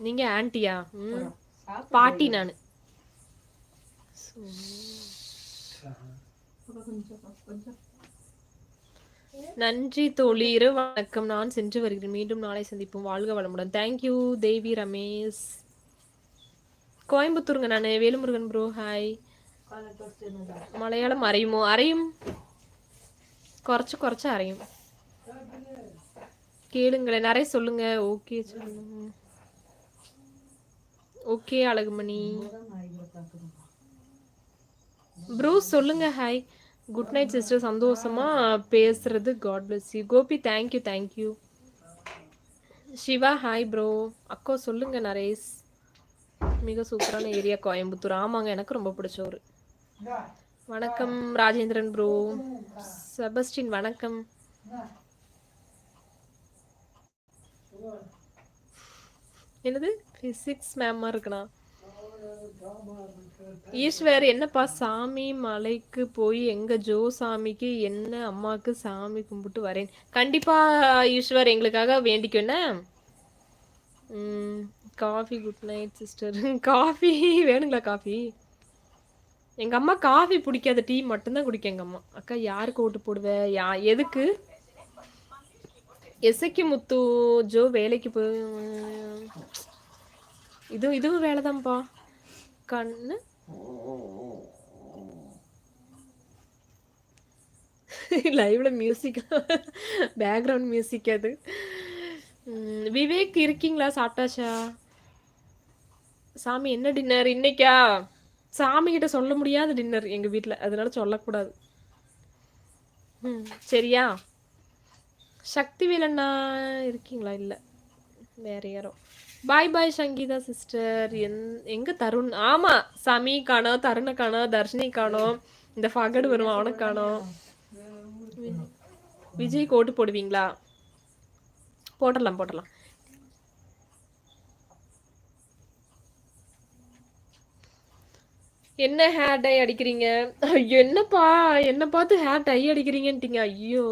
நீங்க ஆன்ட்டியா? பாட்டி நானு. நன்றி தோழி. இரவு வணக்கம். நான் சென்று வருகிறேன். மீண்டும் நாளை சந்திப்போம். வாழ்க வளமுடன். தேங்க்யூ தேவி ரமேஷ். கோயம்புத்தூருங்க நானு. Velumurugan bro hi. மலையாளம் அறையுமோ? அறையும். குறைச்சு அறையும். கேளுங்களேன். நிறைய சொல்லுங்க. ஓகே சொல்லுங்க. ஓகே அழகுமணி ப்ரூ சொல்லுங்க. Hi good night sister. சந்தோஷமா பேசுறது. God bless you. Gopi thank you. Siva hi bro. அக்கா சொல்லுங்க. நரேஷ் மிக சூப்பரான ஏரியா கோயம்புத்தூர். ஆமாங்க, எனக்கு ரொம்ப பிடிச்ச ஊர். வணக்கம் ராஜேந்திரன் ப்ரோ. செபஸ்டின் வணக்கம். என்னது பிசிக்ஸ் மேமா இருக்கணும். ஈஸ்வர் என்னப்பா சாமி மலைக்கு போய் எங்க ஜோ சாமிக்கு என்ன அம்மாக்கு சாமி கும்பிட்டு வரேன். கண்டிப்பா ஈஸ்வர் எங்களுக்காக வேண்டிக்கோண்ணே. Coffee good night sister. Coffee வேணுங்களா? காஃபி எங்க அம்மா காஃபி பிடிக்காத, டீ மட்டும்தான் குடிக்கும் எங்க அம்மா. அக்கா யாருக்கு ஓட்டு போடுவ? எதுக்கு? எசக்கி முத்து ஜோ வேலைக்கு போய் இதுவும் வேலைதான்ப்பா. கண்ணு லைவ்ல மியூசிக், பேக்ரவுண்ட் மியூசிக் அது. விவேக் இருக்கீங்களா? சாப்பிட்டாச்சா? சாமி என்ன டின்னர் இன்னைக்கா? சாமி கிட்ட சொல்ல முடியாத டின்னர் எங்க வீட்ல, அதனால சொல்லக்கூடாது. சரியா? சக்தி வேலண்ணா இருக்கீங்களா? இல்ல, வேற யாரோ. பாய் சங்கீதா சிஸ்டர். எங்க தருண்? ஆமா, சாமி காணோம், தருணை காணோம், தர்ஷினி காணோம், இந்த ஃபகடு வருவான் அவனை காணோம். விஜய்க்கு ஓட்டு போடுவீங்களா? போடலாம். என்ன ஹேர் டை அடிக்கிறீங்க? என்னப்பா என்ன பார்த்து ஹேர் டை அடிக்கிறீங்கன்ட்டீங்க. ஐயோ,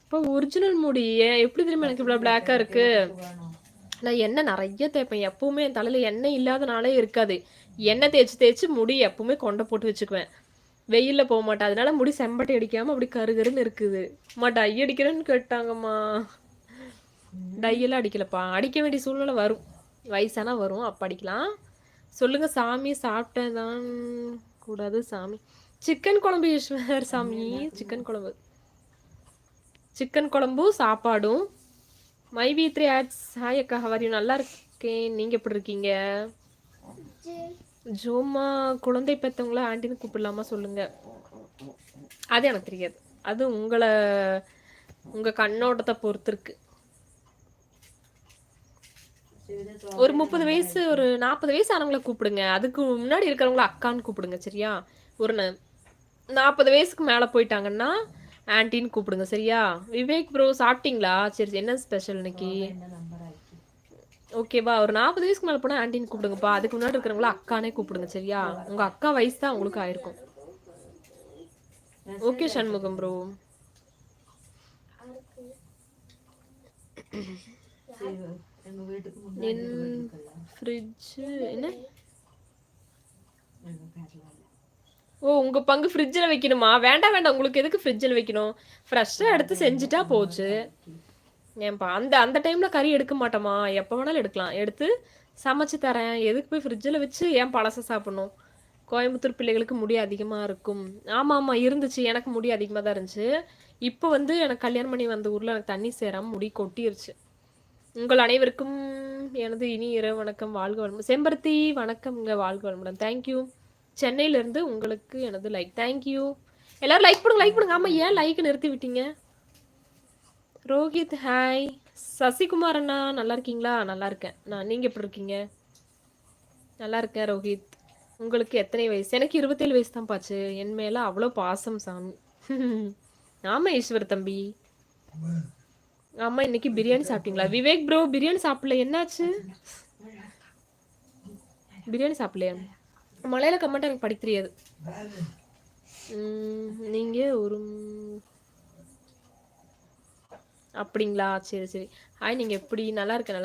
இப்போ ஒரிஜினல் முடி எப்படி தெரியுமா எனக்கு இவ்வளவு பிளாக்கா இருக்கு? நான் எண்ணெய் நிறைய தேய்ப்பேன் எப்பவுமே. என் தலையில எண்ணெய் இல்லாத நாளே இருக்காது. எண்ணெய் தேய்ச்சி முடி எப்பவுமே கொண்டை போட்டு வச்சுக்குவேன். வெயில்ல போக மாட்டேன், அதனால முடி செம்பட்டை அடிக்காம அப்படி கருகருன்னு இருக்குது. அம்மா டை அடிக்கிறேன்னு கேட்டாங்கம்மா. டையெல்லாம் அடிக்கலப்பா. அடிக்க வேண்டிய சூழ்நிலை வரும், வயசானா வரும், அப்ப அடிக்கலாம். சொல்லுங்க சாமி. சாப்பிட்டதான் கூடாது சாமி. சிக்கன் குழம்பு ஈஸ்வர் சாமி. சிக்கன் குழம்பு சாப்பாடும். My we 3 ads. ஹாய் அக்கா, ஹவரியும். நல்லா இருக்கேன், நீங்க எப்படி இருக்கீங்க? ஜோமா குழந்தை பெற்றவங்கள ஆண்டின்னு கூப்பிடலாமா? சொல்லுங்க. அது எனக்கு தெரியாது. அது உங்க கண்ணோட்டத்தை பொறுத்து இருக்கு. ஒரு 30 வயசு, ஒரு 40 வயசு ஆனவங்களை கூப்பிடுங்க. அதுக்கு முன்னாடி இருக்கிறவங்கள அக்கான்னு கூப்பிடுங்க. சரியா? ஒரு 40 வயசுக்கு மேல போயிட்டாங்கன்னா ஆன்டின்னு கூப்பிடுங்க. சரியா? விவேக் ப்ரோ சாப்பிட்டீங்களா? சரி, என்ன ஸ்பெஷல் இன்னைக்கு? ஓகேவா? ஒரு 40 வயசுக்கு மேல போனா ஆன்டின்னு கூப்பிடுங்கப்பா. அதுக்கு முன்னாடி இருக்கிறவங்கள அக்கானே கூப்பிடுங்க. சரியா? உங்க அக்கா வயசு தான் உங்களுக்கு ஆயிருக்கும். Okay Shanmugam bro. என்ன? ஓ, உங்க பங்கு ஃப்ரிட்ஜில் வைக்கணுமா? வேண்டாம், உங்களுக்கு எதுக்கு ஃப்ரிட்ஜில் வைக்கணும்? ஃப்ரெஷ்ஷாக எடுத்து செஞ்சுட்டா போச்சு. ஏன்பா அந்த டைம்ல கறி எடுக்க மாட்டோமா? எப்போ வேணாலும் எடுக்கலாம். எடுத்து சமைச்சு தரேன். எதுக்கு போய் ஃப்ரிட்ஜில் வச்சு ஏன் பழச சாப்பிடணும்? கோயம்புத்தூர் பிள்ளைகளுக்கு முடி அதிகமாக இருக்கும். ஆமாம் இருந்துச்சு. எனக்கு முடி அதிகமாக தான் இருந்துச்சு. இப்போ வந்து எனக்கு கல்யாணம் பண்ணி வந்த ஊரில் எனக்கு தண்ணி சேராமல் முடி கொட்டிருச்சு. உங்கள் அனைவருக்கும் எனது இனி இரவு வணக்கம். வாழ்க வளமுடன். செம்பருத்தி வணக்கம்ங்க. வாழ்க வளமுடன். தேங்க்யூ. சென்னையிலேருந்து உங்களுக்கு எனது லைக். தேங்க்யூ. எல்லாரும் லைக் பண்ணுங்க. ஆமாம், ஏன் லைக் நிறுத்தி விட்டீங்க? ரோஹித் ஹாய். சசிகுமார் அண்ணா நல்லா இருக்கீங்களா? நல்லா இருக்கேன் நீங்கள் எப்படி இருக்கீங்க? நல்லா இருக்கேன் ரோஹித். உங்களுக்கு எத்தனை வயசு? எனக்கு 27 வயசு தான் பாச்சு. என் மேல அவ்வளோ பாசம் சாமி. ஆமா ஈஸ்வர் தம்பி. ஆமா, இன்னைக்கு பிரியாணி சாப்பிட்டீங்களா? விவேக் ப்ரோ பிரியாணி சாப்பிடல, என்னாச்சு? பிரியாணி சாப்பிடலையா? மலையாள கமெண்ட் எனக்கு படிக்க தெரியாது. நீங்க ஒரு அப்படிங்களா? சரி. ஹாய், நீங்க எப்படி? நல்லா இருக்கேன்.